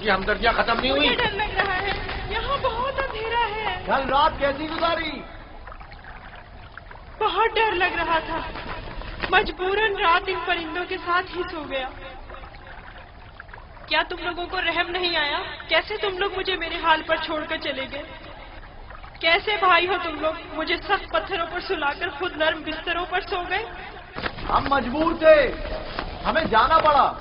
کی ہمدردیاں ختم نہیں ہوئی؟ مجھے ڈر لگ رہا ہے، یہاں بہت اندھیرا ہے۔ کل رات کیسی گزاری؟ بہت ڈر لگ رہا تھا، مجبوراً رات ان پرندوں کے ساتھ ہی سو گیا۔ کیا تم لوگوں کو رحم نہیں آیا؟ کیسے تم لوگ مجھے میرے حال پر چھوڑ کر چلے گئے؟ کیسے بھائی ہو تم لوگ؟ مجھے سخت پتھروں پر سلا کر خود نرم بستروں پر سو گئے۔ ہم مجبور تھے، ہمیں جانا پڑا۔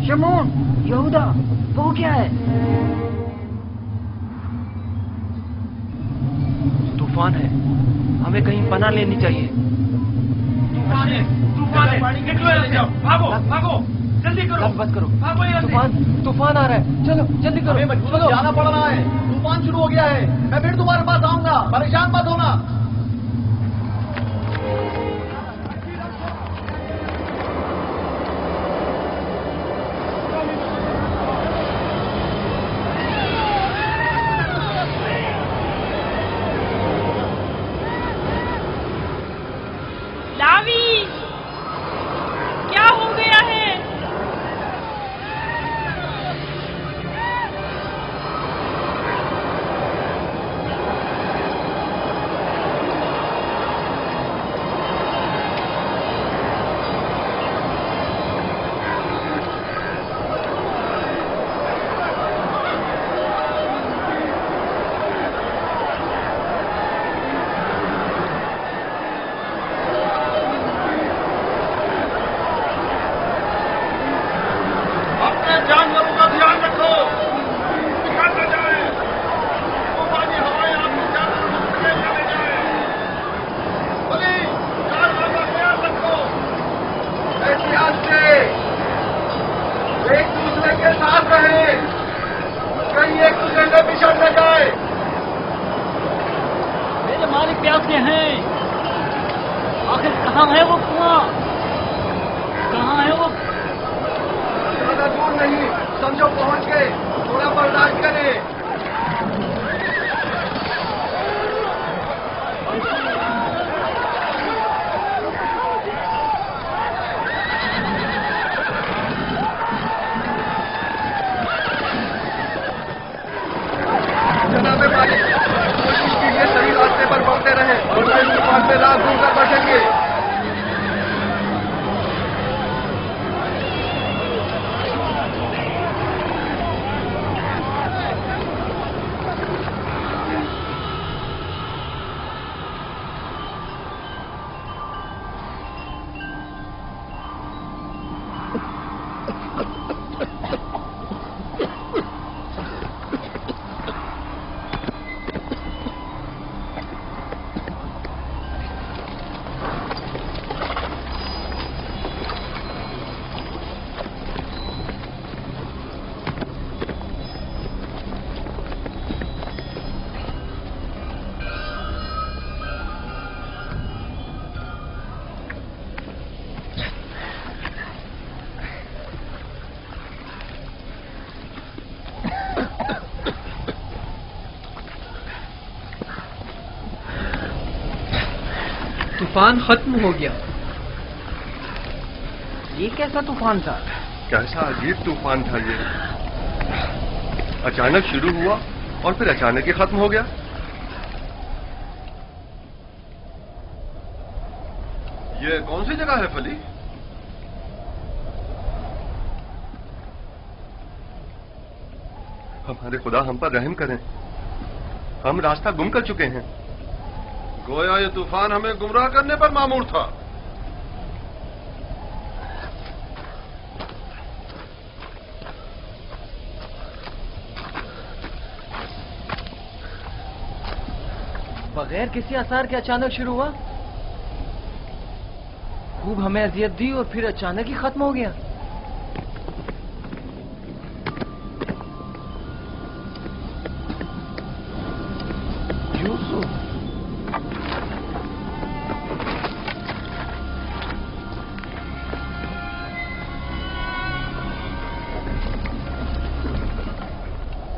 شمعون، یہودا، وہ کیا ہے؟ طوفان ہے، ہمیں کہیں پناہ لینی چاہیے۔ طوفان ہے، طوفان ہے، نکلو یہاں سے، بھاگو بھاگو، جلدی کرو، بس کرو، بھاگو یہاں سے۔ طوفان آ رہا ہے، چلو جلدی کرو، ہمیں مجبور جانا پڑ رہا ہے، طوفان شروع ہو گیا ہے۔ میں پھر تمہارے پاس آؤں گا، پریشان مت ہونا۔ لاوی، کیا ہو گیا ہے؟ جانوروں کا دھیان رکھو، نکل نہ جائے، طوفانی ہوائیں آپ کو جانوروں کو سمیٹ نہ لے جائیں۔ بولی جانوروں کا خیال رکھو، احتیاط سے ایک دوسرے کے ساتھ رہیں، کہیں ایک دوسرے سے بچھڑ نہ جائے۔ میرے مالک پیاسے ہیں، آخر کہاں ہے وہ کنواں؟ کہاں ہے وہ؟ زیادہ دور نہیں، سمجھو پہنچ گئے، تھوڑا برداشت کریں۔ جناب مالک، کوشش کیجیے صحیح راستے پر بڑھتے رہیں اور میں اس طوفان سے راہ ڈھونڈ کر بچیں گے۔ طوفان ختم ہو گیا۔ یہ کیسا طوفان تھا؟ کیسا عجیب طوفان تھا یہ، اچانک شروع ہوا اور پھر اچانک ہی ختم ہو گیا۔ یہ کون سی جگہ ہے فلی؟ ہمارے خدا ہم پر رحم کریں، ہم راستہ گم کر چکے ہیں۔ گویا یہ طوفان ہمیں گمراہ کرنے پر مامور تھا۔ بغیر کسی آثار کے اچانک شروع ہوا، خوب ہمیں اذیت دی اور پھر اچانک ہی ختم ہو گیا۔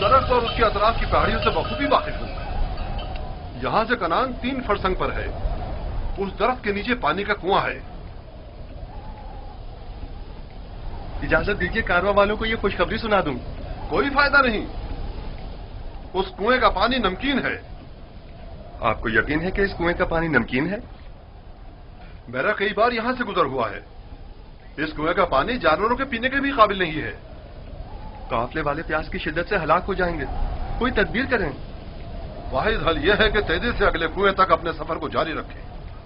درخت اور اس کے اطراف کی پہاڑیوں سے بخوبی واقف ہوں. یہاں سے کنان 3 فرسنگ پر ہے. اس درخت کے نیچے پانی کا کنواں ہے. اجازت دیجیے کارواں والوں کو یہ خوشخبری سنا دوں. کوئی فائدہ نہیں. اس کنویں کا پانی نمکین ہے. آپ کو یقین ہے کہ اس کنویں کا پانی نمکین ہے؟ میرا کئی بار یہاں سے گزر ہوا ہے. اس کنویں کا پانی جانوروں کے پینے کے بھی قابل نہیں ہے. قافلے والے پیاس کی شدت سے ہلاک ہو جائیں گے. کوئی تدبیر کریں. واحد حل یہ ہے کہ تیزی سے اگلے کنویں تک اپنے سفر کو جاری رکھیں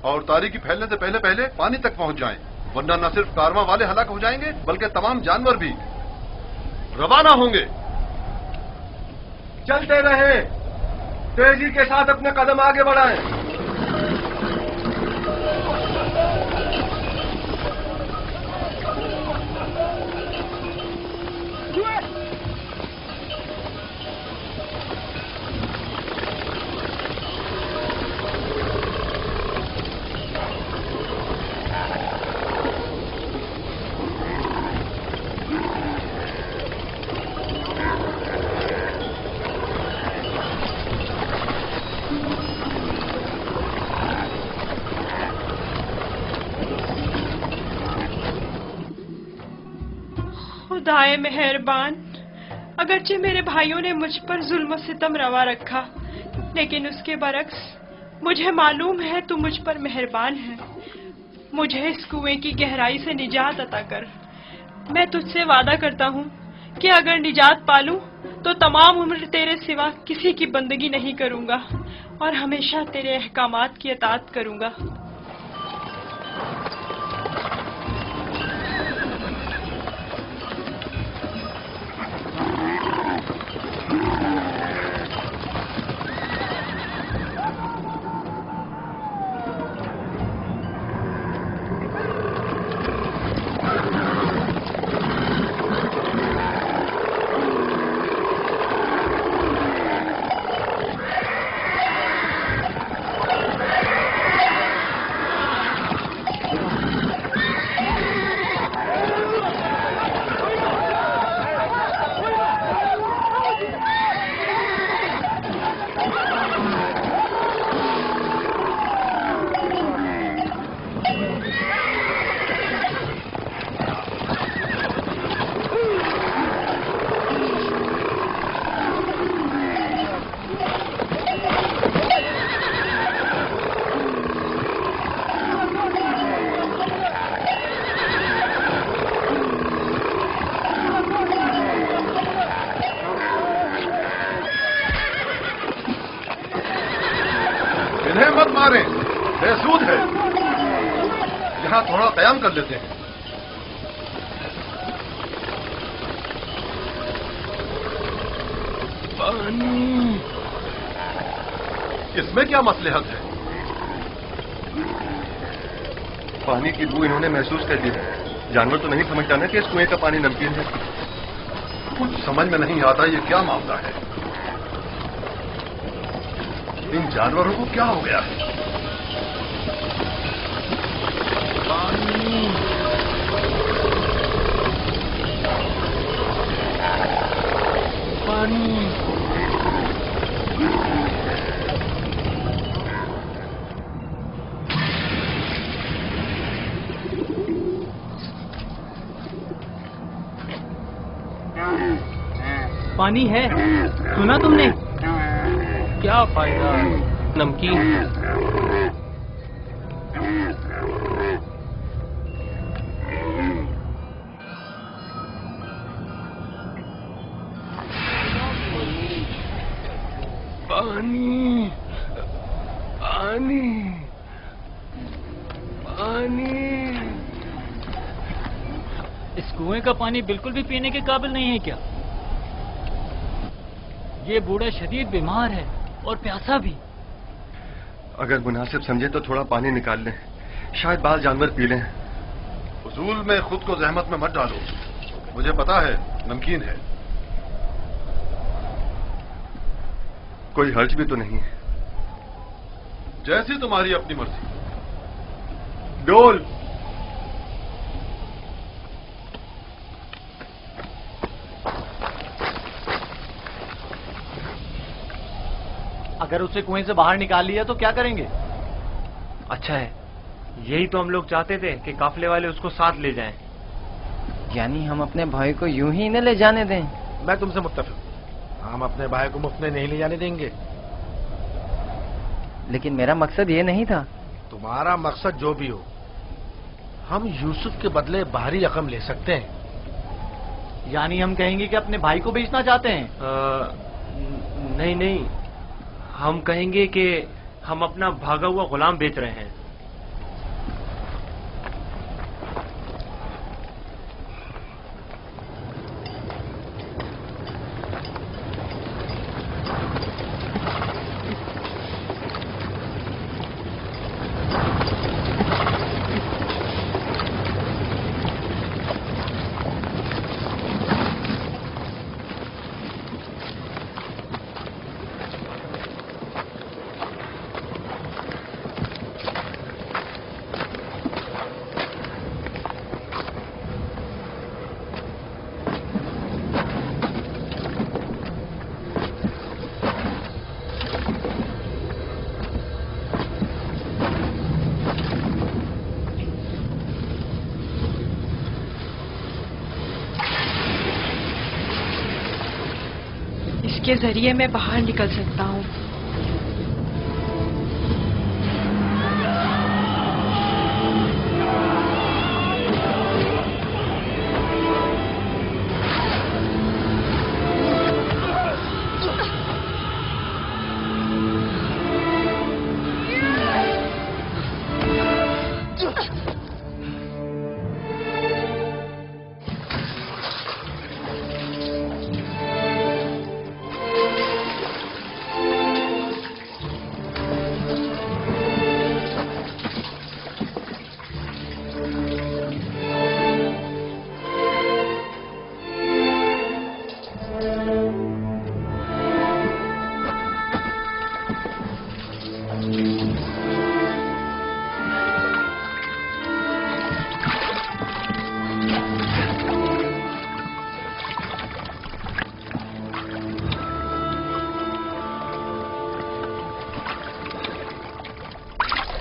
اور تاریکی پھیلنے سے پہلے پہلے پانی تک پہنچ جائیں، ورنہ نہ صرف کارواں والے ہلاک ہو جائیں گے بلکہ تمام جانور بھی. روانہ ہوں گے. چلتے رہیں، تیزی کے ساتھ اپنے قدم آگے بڑھائیں. خدائے مہربان، اگرچہ میرے بھائیوں نے مجھ پر ظلم و ستم روا رکھا، لیکن اس کے برعکس مجھے معلوم ہے تو مجھ پر مہربان ہے. مجھے اس کنویں کی گہرائی سے نجات عطا کر. میں تجھ سے وعدہ کرتا ہوں کہ اگر نجات پالوں تو تمام عمر تیرے سوا کسی کی بندگی نہیں کروں گا اور ہمیشہ تیرے احکامات کی اطاعت کروں گا. انہیں مت ماریں، بے سود ہے. یہاں تھوڑا قیام کر لیتے ہیں. پانی. اس میں کیا مصلحت ہے؟ پانی کی بو انہوں نے محسوس کر لی. جانور تو نہیں سمجھتا نا کہ اس کنویں کا پانی نمکین ہے. کچھ سمجھ میں نہیں آتا یہ کیا معاملہ ہے. ان جانوروں کو کیا ہو گیا ہے؟ پانی. پانی. پانی ہے، سنا تم نے؟ کیا فائدہ، نمکین ہے. پانی. پانی. پانی. اس کنویں کا پانی بالکل بھی پینے کے قابل نہیں ہے کیا؟ یہ بوڑھا شدید بیمار ہے اور پیاسا بھی. اگر مناسب سمجھے تو تھوڑا پانی نکال لیں، شاید بعض جانور پی لیں. فضول میں خود کو زحمت میں مت ڈالو، مجھے پتا ہے نمکین ہے. کوئی حرج بھی تو نہیں ہے. جیسی تمہاری اپنی مرضی. ڈول. اگر اسے کنویں سے باہر نکال لیا تو کیا کریں گے؟ اچھا ہے، یہی تو ہم لوگ چاہتے تھے کہ قافلے والے اس کو ساتھ لے جائیں۔ یعنی ہم اپنے بھائی کو یوں ہی نہ لے جانے دیں؟ میں تم سے متفق، ہم اپنے بھائی کو مفت میں نہیں لے جانے دیں گے۔ لیکن میرا مقصد یہ نہیں تھا۔ تمہارا مقصد جو بھی ہو، ہم یوسف کے بدلے باہری رقم لے سکتے ہیں۔ یعنی ہم کہیں گے کہ اپنے بھائی کو بیچنا چاہتے ہیں؟ نہیں نہیں، ہم کہیں گے کہ ہم اپنا بھاگا ہوا غلام بیچ رہے ہیں۔ کے ذریعے میں باہر نکل سکتا ہوں۔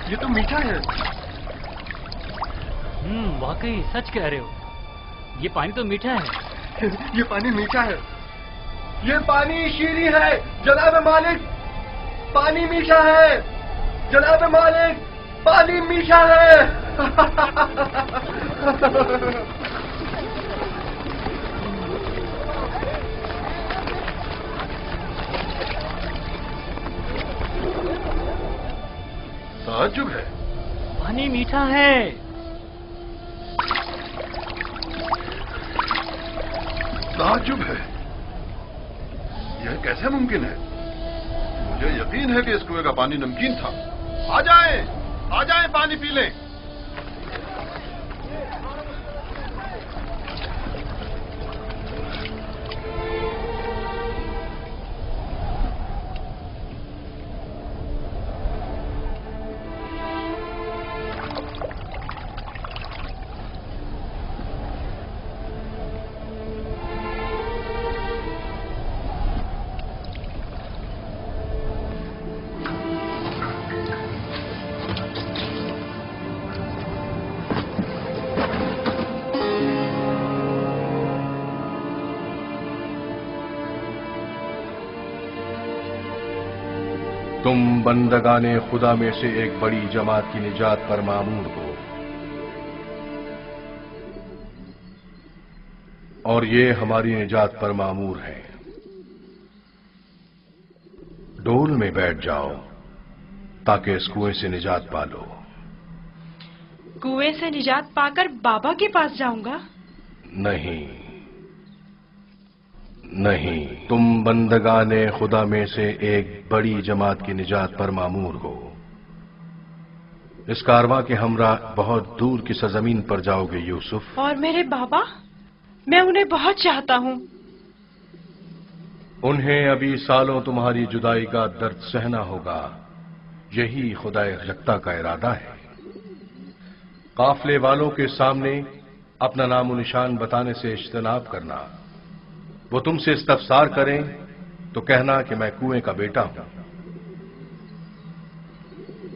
یہ تو میٹھا ہے۔ واقعی سچ کہہ رہے ہو، یہ پانی تو میٹھا ہے۔ یہ پانی میٹھا ہے، یہ پانی شیریں ہے جناب مالک، پانی میٹھا ہے جناب مالک، پانی میٹھا ہے۔ تعجب ہے، پانی میٹھا ہے۔ تعجب ہے، یہ کیسے ممکن ہے؟ مجھے یقین ہے کہ اس کنویں کا پانی نمکین تھا۔ آ جائیں پانی پی لیں۔ تم بندگان خدا میں سے ایک بڑی جماعت کی نجات پر مامور ہو، اور یہ ہماری نجات پر مامور ہے۔ ڈول میں بیٹھ جاؤ تاکہ اس کنویں سے نجات پا لو۔ کنویں سے نجات پا کر بابا کے پاس جاؤں گا؟ نہیں، تم بندگان خدا میں سے ایک بڑی جماعت کی نجات پر مامور ہو۔ اس کارواں کے ہمراہ بہت دور کی سرزمین پر جاؤ گے یوسف۔ اور میرے بابا؟ میں انہیں بہت چاہتا ہوں۔ انہیں ابھی سالوں تمہاری جدائی کا درد سہنا ہوگا، یہی خدا یکتا کا ارادہ ہے۔ قافلے والوں کے سامنے اپنا نام و نشان بتانے سے اجتناب کرنا۔ وہ تم سے استفسار کریں تو کہنا کہ میں کنویں کا بیٹا ہوں۔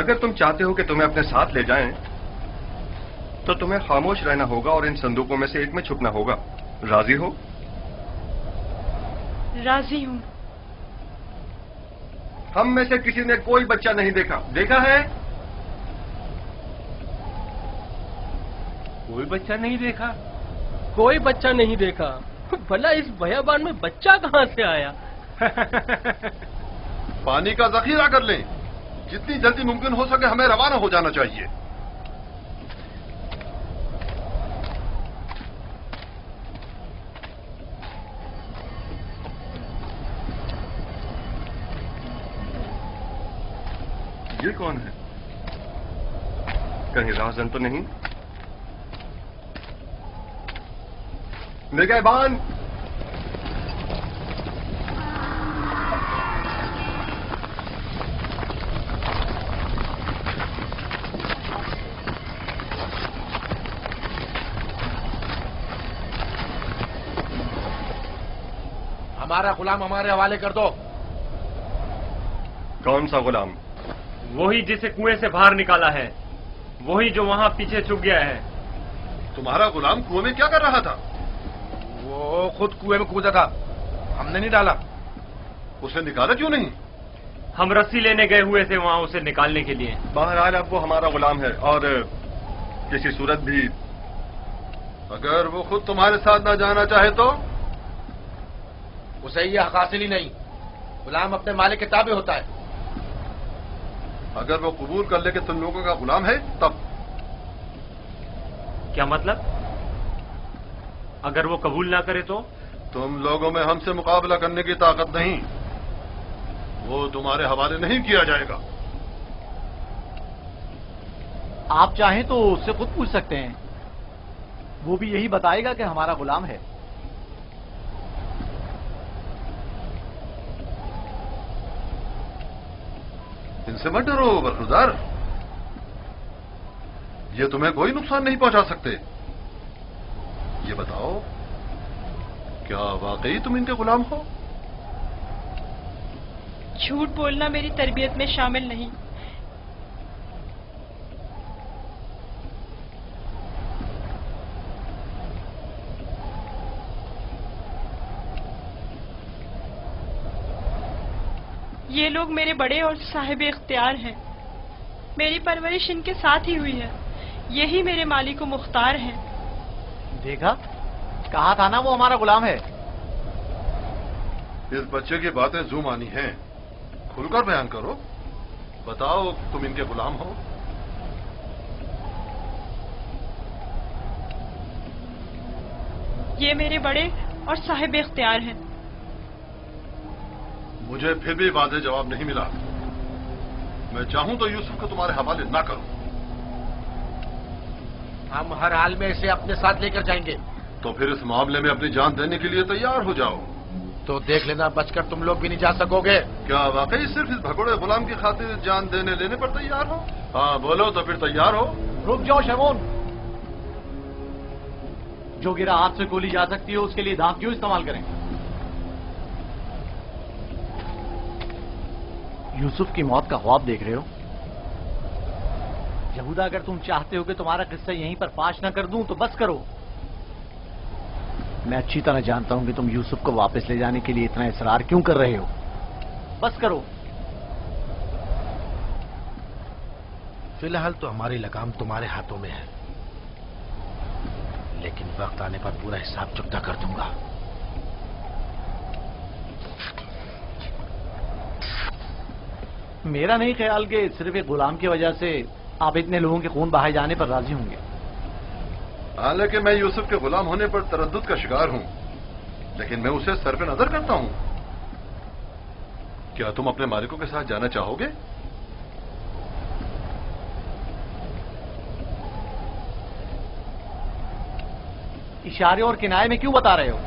اگر تم چاہتے ہو کہ تمہیں اپنے ساتھ لے جائیں تو تمہیں خاموش رہنا ہوگا اور ان صندوقوں میں سے ایک میں چھپنا ہوگا. راضی ہو؟ راضی ہوں. ہم میں سے کسی نے کوئی بچہ نہیں دیکھا. دیکھا ہے؟ کوئی بچہ نہیں دیکھا. کوئی بچہ نہیں دیکھا. بھلا اس بیابان میں بچہ کہاں سے آیا؟ پانی کا ذخیرہ کر لیں. جتنی جلدی ممکن ہو سکے ہمیں روانہ ہو جانا چاہیے. یہ کون ہے؟ کہیں راہزن تو نہیں؟ نگہبان! ہمارا غلام ہمارے حوالے کر دو. کون سا غلام؟ وہی جسے کنویں سے باہر نکالا ہے. وہی جو وہاں پیچھے چھپ گیا ہے. تمہارا غلام کنویں میں کیا کر رہا تھا؟ وہ خود کنویں میں کودا تھا. ہم نے نہیں ڈالا. اسے نکالا کیوں نہیں؟ ہم رسی لینے گئے ہوئے تھے وہاں اسے نکالنے کے لیے. بہرحال اب وہ ہمارا غلام ہے اور کسی صورت بھی اگر وہ خود تمہارے ساتھ نہ جانا چاہے تو؟ اسے یہ حق حاصل ہی نہیں. غلام اپنے مالک کے تابع ہوتا ہے. اگر وہ قبول کر لے کہ تم لوگوں کا غلام ہے تب؟ کیا مطلب؟ اگر وہ قبول نہ کرے تو؟ تم لوگوں میں ہم سے مقابلہ کرنے کی طاقت نہیں. وہ تمہارے حوالے نہیں کیا جائے گا. آپ چاہیں تو اس سے خود پوچھ سکتے ہیں. وہ بھی یہی بتائے گا کہ ہمارا غلام ہے. ان سے مت ڈرو برخوردار. یہ تمہیں کوئی نقصان نہیں پہنچا سکتے. یہ بتاؤ کیا واقعی تم ان کے غلام ہو؟ جھوٹ بولنا میری تربیت میں شامل نہیں. یہ لوگ میرے بڑے اور صاحب اختیار ہیں. میری پرورش ان کے ساتھ ہی ہوئی ہے. یہی میرے مالک و مختار ہیں. دیکھا، کہا تھا نا وہ ہمارا غلام ہے. اس بچے کی باتیں زو مانی ہیں. کھل کر بیان کرو. بتاؤ تم ان کے غلام ہو؟ یہ میرے بڑے اور صاحب اختیار ہیں. مجھے پھر بھی واضح جواب نہیں ملا. میں چاہوں تو یوسف کو تمہارے حوالے نہ کروں. ہم ہر حال میں اسے اپنے ساتھ لے کر جائیں گے. تو پھر اس معاملے میں اپنی جان دینے کے لیے تیار ہو جاؤ. تو دیکھ لینا بچ کر تم لوگ بھی نہیں جا سکو گے. کیا واقعی صرف اس بھگوڑے غلام کی خاطر جان دینے لینے پر تیار ہو؟ ہاں بولو تو پھر تیار ہو. رک جاؤ شمون. جو گرا ہاتھ سے گولی جا سکتی ہے اس کے لیے دانت کیوں استعمال کریں؟ یوسف کی موت کا خواب دیکھ رہے ہو؟ یہودا اگر تم چاہتے ہو کہ تمہارا قصہ یہیں پر فاش نہ کر دوں تو بس کرو. میں اچھی طرح جانتا ہوں کہ تم یوسف کو واپس لے جانے کے لیے اتنا اصرار کیوں کر رہے ہو. بس کرو. فی الحال تو ہماری لگام تمہارے ہاتھوں میں ہے، لیکن وقت آنے پر پورا حساب چکتا کر دوں گا. میرا نہیں خیال کہ صرف ایک غلام کی وجہ سے آپ اتنے لوگوں کے خون بہائے جانے پر راضی ہوں گے. حالانکہ میں یوسف کے غلام ہونے پر تردد کا شکار ہوں، لیکن میں اسے سر پہ نظر کرتا ہوں. کیا تم اپنے مالکوں کے ساتھ جانا چاہو گے؟ اشارے اور کنائے میں کیوں بتا رہے ہو؟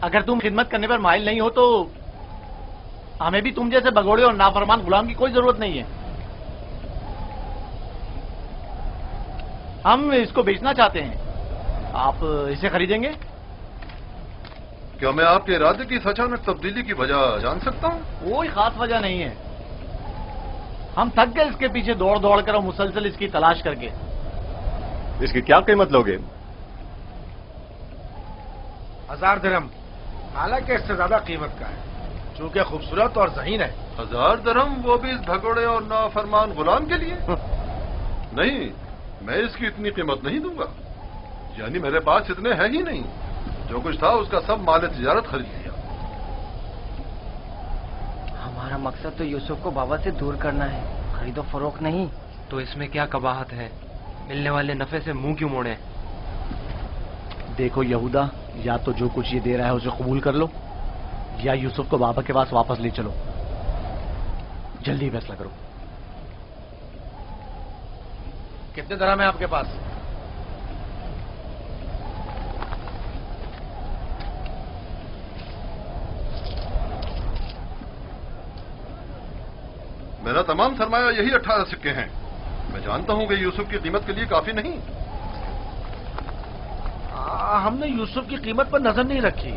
اگر تم خدمت کرنے پر مائل نہیں ہو تو ہمیں بھی تم جیسے بگوڑے اور نافرمان غلام کی کوئی ضرورت نہیں ہے. ہم اس کو بیچنا چاہتے ہیں. آپ اسے خریدیں گے؟ کیا میں آپ کے ارادے کی اچانک تبدیلی کی وجہ جان سکتا ہوں؟ کوئی خاص وجہ نہیں ہے. ہم تھک گئے اس کے پیچھے دوڑ دوڑ کر اور مسلسل اس کی تلاش کر کے. اس کی کیا قیمت لوگے؟ 1000 درہم، حالانکہ اس سے زیادہ قیمت کا ہے چونکہ خوبصورت اور ذہین ہے. 1000 درہم، وہ بھی اس بھگوڑے اور نافرمان غلام کے لیے؟ نہیں، میں اس کی اتنی قیمت نہیں دوں گا. یعنی میرے پاس اتنے ہیں ہی نہیں. جو کچھ تھا اس کا سب مال تجارت خرید لیا. ہمارا مقصد تو یوسف کو بابا سے دور کرنا ہے، خرید و فروخت نہیں. تو اس میں کیا قباحت ہے؟ ملنے والے نفع سے منہ کیوں موڑے؟ دیکھو یہودا، یا تو جو کچھ یہ دے رہا ہے اسے قبول کر لو، یا یوسف کو بابا کے پاس واپس لے چلو. جلدی فیصلہ کرو. کتنے درہم ہے آپ کے پاس؟ میرا تمام سرمایہ یہی 18 سکے ہیں. میں جانتا ہوں کہ یوسف کی قیمت کے لیے کافی نہیں. ہم نے یوسف کی قیمت پر نظر نہیں رکھی.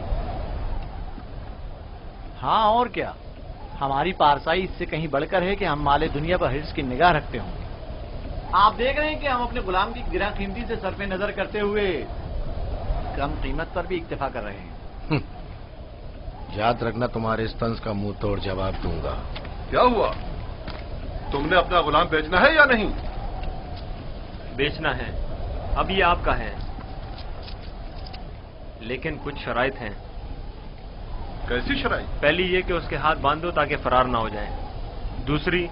ہاں اور کیا، ہماری پارسائی اس سے کہیں بڑھ کر ہے کہ ہم مال دنیا پر حرص کی نگاہ رکھتے ہوں. آپ دیکھ رہے ہیں کہ ہم اپنے غلام کی گراں قیمتی سے صرف نظر کرتے ہوئے کم قیمت پر بھی اکتفا کر رہے ہیں. یاد رکھنا، تمہارے اس طنز کا منہ توڑ جواب دوں گا. کیا ہوا؟ تم نے اپنا غلام بیچنا ہے یا نہیں؟ بیچنا ہے، اب یہ آپ کا ہے، لیکن کچھ شرائط ہیں. کیسی شرائط؟ پہلی یہ کہ اس کے ہاتھ باندھ دو تاکہ فرار نہ ہو جائیں. دوسری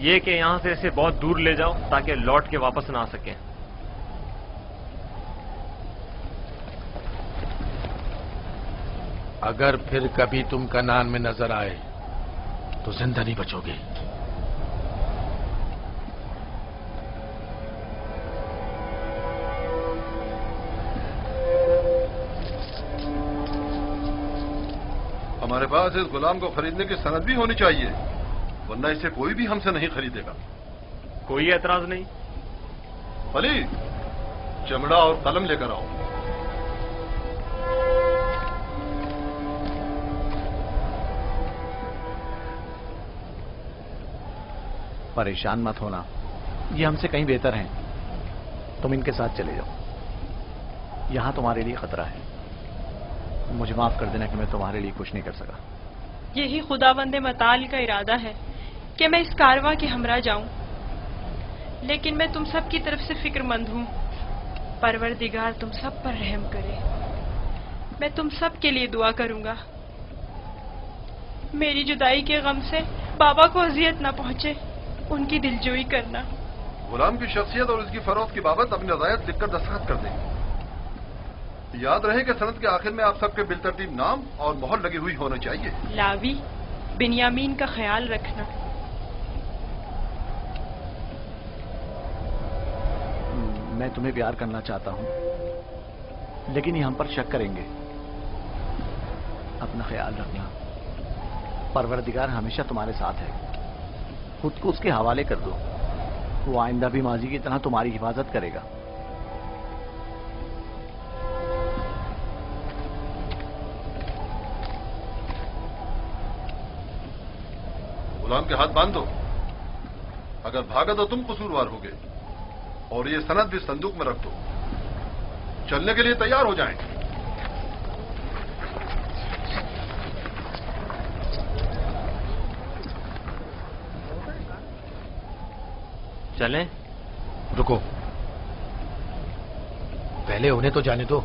یہ کہ یہاں سے اسے بہت دور لے جاؤ تاکہ لوٹ کے واپس نہ آ سکیں. اگر پھر کبھی تم کنعان میں نظر آئے تو زندہ نہیں بچو گے. ہمارے پاس اس غلام کو خریدنے کی سند بھی ہونی چاہیے، ورنہ اسے کوئی بھی ہم سے نہیں خریدے گا. کوئی اعتراض نہیں؟ علی، چمڑا اور قلم لے کر آؤ. پریشان مت ہونا، یہ ہم سے کہیں بہتر ہیں. تم ان کے ساتھ چلے جاؤ. یہاں تمہارے لیے خطرہ ہے. مجھے معاف کر دینا کہ میں تمہارے لیے کچھ نہیں کر سکا. یہی خداوند متعال کا ارادہ ہے کہ میں اس کارواں کے ہمراہ جاؤں، لیکن میں تم سب کی طرف سے فکر مند ہوں. پروردگار تم سب پر رحم کرے. میں تم سب کے لیے دعا کروں گا. میری جدائی کے غم سے بابا کو اذیت نہ پہنچے، ان کی دلجوئی کرنا. غلام کی شخصیت اور اس کی فروخت کی بابت اپنی رضایت لکھ کر دستخط کر دیں. یاد رہے کہ سند کے آخر میں آپ سب کے بالترتیب نام اور مہر لگی ہوئی ہونا چاہیے. لاوی، بنیامین کا خیال رکھنا. میں تمہیں پیار کرنا چاہتا ہوں، لیکن یہ ہم پر شک کریں گے. اپنا خیال رکھنا. پروردگار ہمیشہ تمہارے ساتھ ہے. خود کو اس کے حوالے کر دو. وہ آئندہ بھی ماضی کی طرح تمہاری حفاظت کرے گا. غلام کے ہاتھ باندھ دو. اگر بھاگا تو تم قصوروار ہوگے، اور یہ سند بھی صندوق میں رکھ دو. چلنے کے لیے تیار ہو جائیں. چلیں؟ رکو، پہلے انہیں تو جانے دو.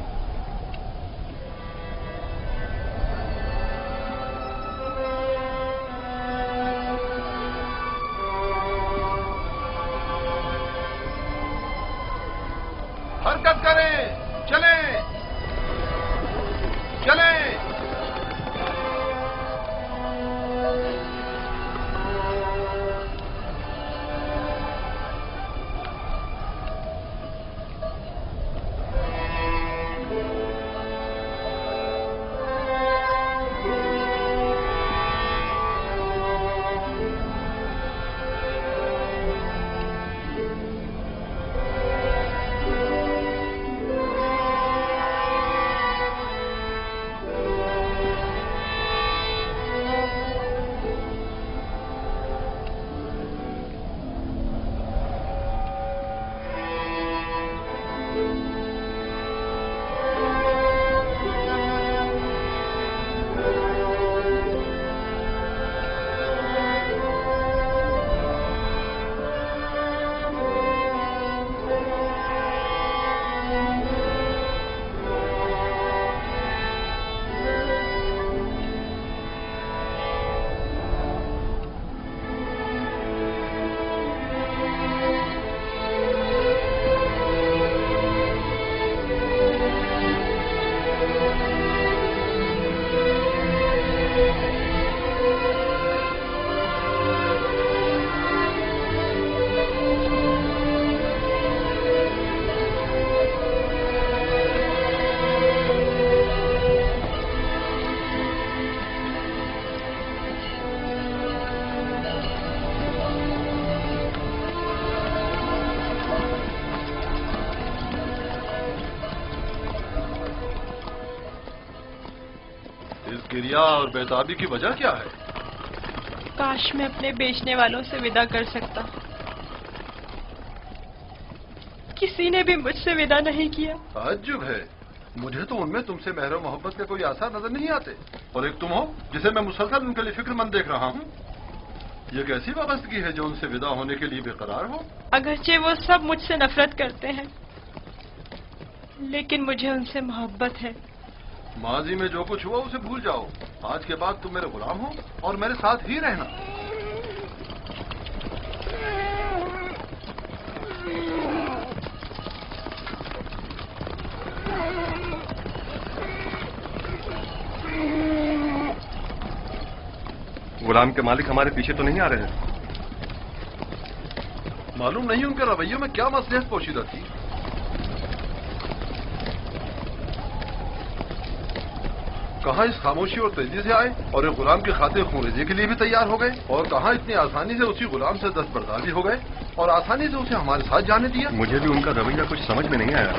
حرکت کریں، چلیں چلیں. کریا اور بیتابی کی وجہ کیا ہے؟ کاش میں اپنے بیچنے والوں سے ودا کر سکتا. کسی نے بھی مجھ سے ودا نہیں کیا. تعجب ہے، مجھے تو ان میں تم سے مہر و محبت کے کوئی آثار نظر نہیں آتے. اور ایک تم ہو جسے میں مسلسل ان کے لیے فکر مند دیکھ رہا ہوں. یہ کیسی وابستگی ہے جو ان سے ودا ہونے کے لیے بے قرار ہو؟ اگرچہ وہ سب مجھ سے نفرت کرتے ہیں لیکن مجھے ان سے محبت ہے. ماضی میں جو کچھ ہوا اسے بھول جاؤ. آج کے بعد تم میرے غلام ہو اور میرے ساتھ ہی رہنا. غلام کے مالک ہمارے پیچھے تو نہیں آ رہے ہیں؟ معلوم نہیں ان کے رویوں میں کیا مصلحت پوشیدہ تھی. کہاں اس خاموشی اور تیزی سے آئے اور ایک غلام کی خاطر خونریزی کے لیے بھی تیار ہو گئے، اور کہاں اتنی آسانی سے اسی غلام سے دستبردار بھی ہو گئے اور آسانی سے اسے ہمارے ساتھ جانے دیا. مجھے بھی ان کا رویہ کچھ سمجھ میں نہیں آیا.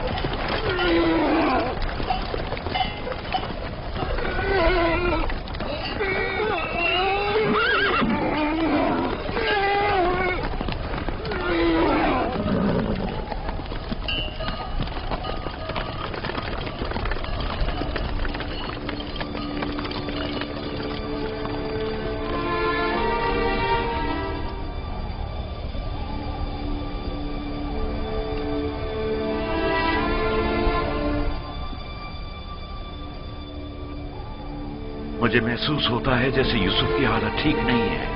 مجھے محسوس ہوتا ہے جیسے یوسف کی حالت ٹھیک نہیں ہے.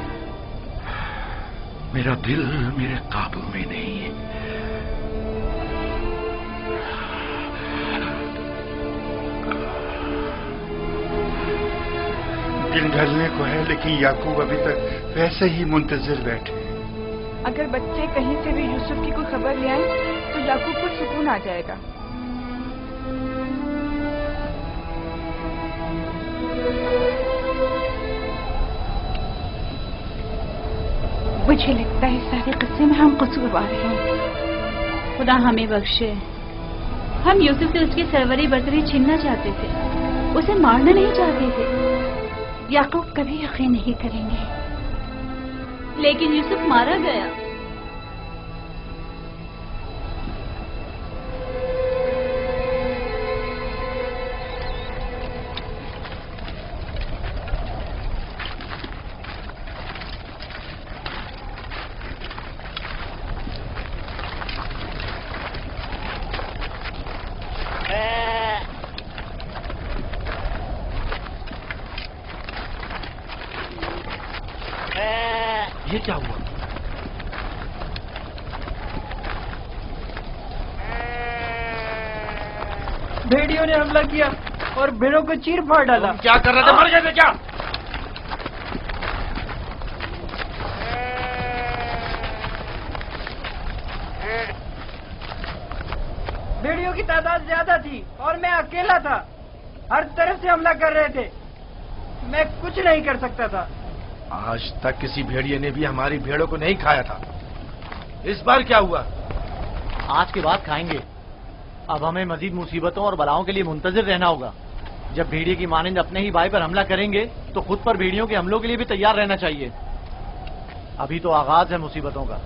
میرا دل میرے قابو میں نہیں ہے. دن ڈھلنے کو ہے لیکن یعقوب ابھی تک ویسے ہی منتظر بیٹھے. اگر بچے کہیں سے بھی یوسف کی کوئی خبر لے آئیں تو یعقوب کو سکون آ جائے گا. مجھے لگتا ہے سارے قصے میں ہم قصوروار ہیں. خدا ہمیں بخشے. ہم یوسف سے اس کی سروری برتری چھیننا چاہتے تھے، اسے مارنا نہیں چاہتے تھے. یعقوب کبھی یقین نہیں کریں گے. لیکن یوسف مارا گیا. یہ کیا ہوا؟ بھیڑیوں نے حملہ کیا اور بھیڑوں کو چیر پھاڑ ڈالا. کیا کر رہے تھے؟ مر گئے تھے کیا؟ بھیڑیوں کی تعداد زیادہ تھی اور میں اکیلا تھا. ہر طرف سے حملہ کر رہے تھے. میں کچھ نہیں کر سکتا تھا. آج تک کسی بھیڑیے نے بھی ہماری بھیڑوں کو نہیں کھایا تھا. اس بار کیا ہوا؟ آج کے بعد کھائیں گے. اب ہمیں مزید مصیبتوں اور بلاؤں کے لیے منتظر رہنا ہوگا. جب بھیڑیے کی مانند اپنے ہی بھائی پر حملہ کریں گے تو خود پر بھیڑیوں کے حملوں کے لیے بھی تیار رہنا چاہیے. ابھی تو آغاز ہے مصیبتوں کا.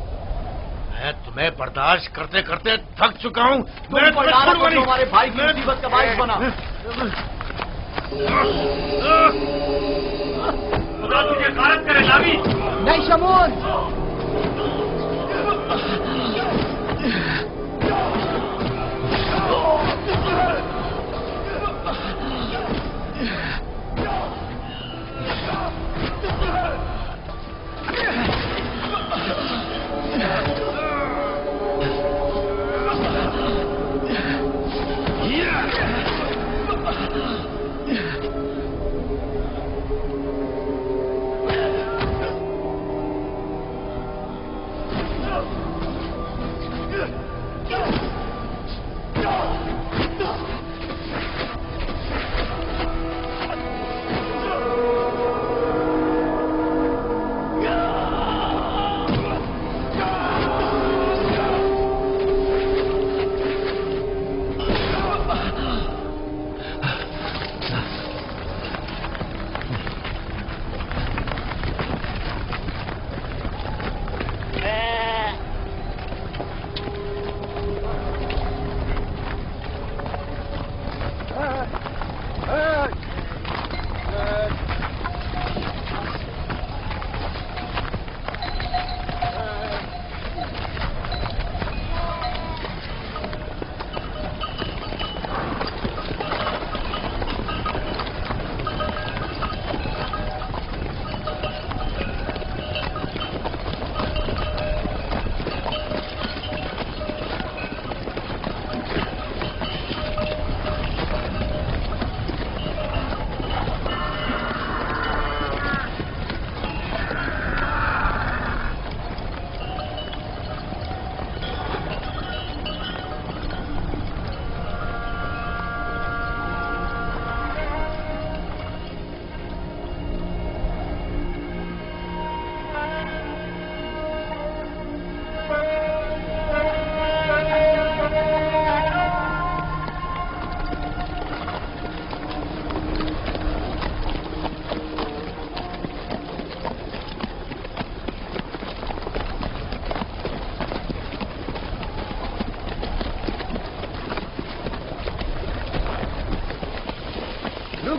میں تمہیں برداشت کرتے کرتے تھک چکا ہوں. ہمارے بھائی کی مصیبت کا باعث بنا. خدا تجھے غارت کرے لاوی. نہیں شمون.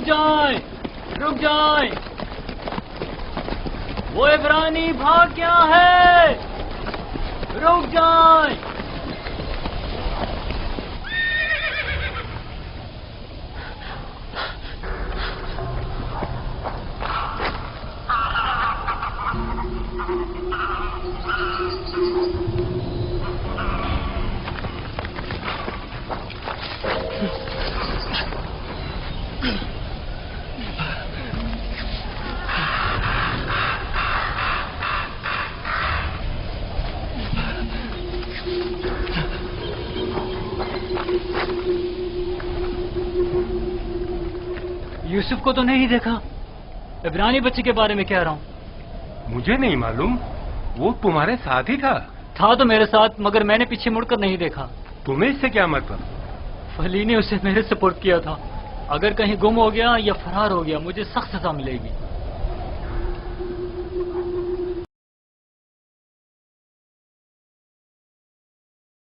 جائیں، رک جائیں، وہ عبرانی بھاگ گیا ہے، رک جائیں۔ یوسف کو تو نہیں دیکھا، عبرانی بچے کے بارے میں کہہ رہا ہوں۔ مجھے نہیں معلوم، وہ تمہارے ساتھ ہی تھا تو میرے ساتھ، مگر میں نے پیچھے مڑ کر نہیں دیکھا۔ تمہیں اس سے کیا مطلب؟ فلی نے اسے میرے سپورٹ کیا تھا، اگر کہیں گم ہو گیا یا فرار ہو گیا مجھے سخت سزا ملے گی۔